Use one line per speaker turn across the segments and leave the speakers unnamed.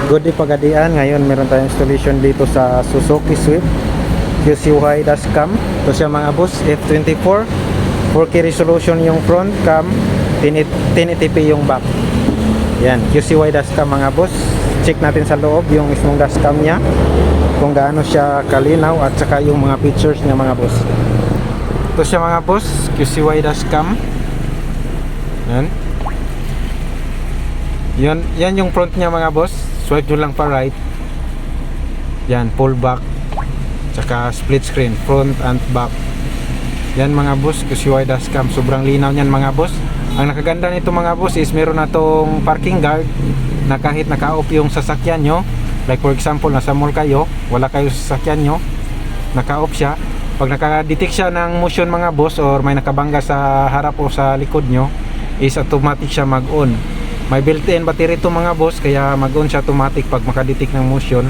Good day Pagadian. Ngayon meron tayong installation dito sa Suzuki Swift QCY dashcam. Ito siya mga boss, F24 4K resolution yung front cam, 1080p yung back. Yan, QCY dashcam mga boss. Check natin sa loob yung mismong dashcam niya, kung gaano siya kalinaw at saka yung mga features niya mga boss. Ito siya mga boss, QCY dashcam. Yan yung front niya mga boss. Swipe nyo lang pa right. Yan, pull back, tsaka split screen, front and back. Yan mga boss, QCY dashcam. Sobrang linaw niyan mga boss. Ang nakaganda nito mga boss is meron na tong parking guard na kahit naka-off yung sasakyan nyo, like for example nasa mall kayo, wala kayo sa sasakyan nyo, naka-off siya. Pag naka-detect siya ng motion mga boss, or may nakabangga sa harap o sa likod nyo, is automatic siya mag-on. May built-in battery to mga boss, kaya mag-on siya automatic pag makadetect ng motion.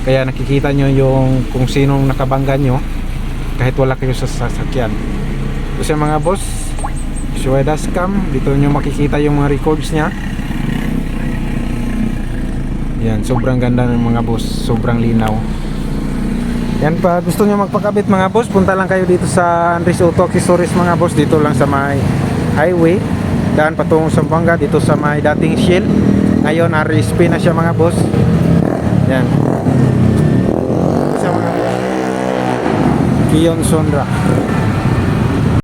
Kaya nakikita nyo yung kung sinong nakabangga nyo kahit wala kayo sa sasakyan. So siya mga boss, QCY dashcam. Dito nyo makikita yung mga records nya. Yan, sobrang ganda ng mga boss, sobrang linaw. Yan, pa gusto nyo magpakabit mga boss, punta lang kayo dito sa Andres Auto Accessories mga boss. Dito lang sa may highway, daan patungong Zamboanga, dito sa may dating Shell. Ngayon RSP na siya mga boss. Yan, siya mga Kion Sonra.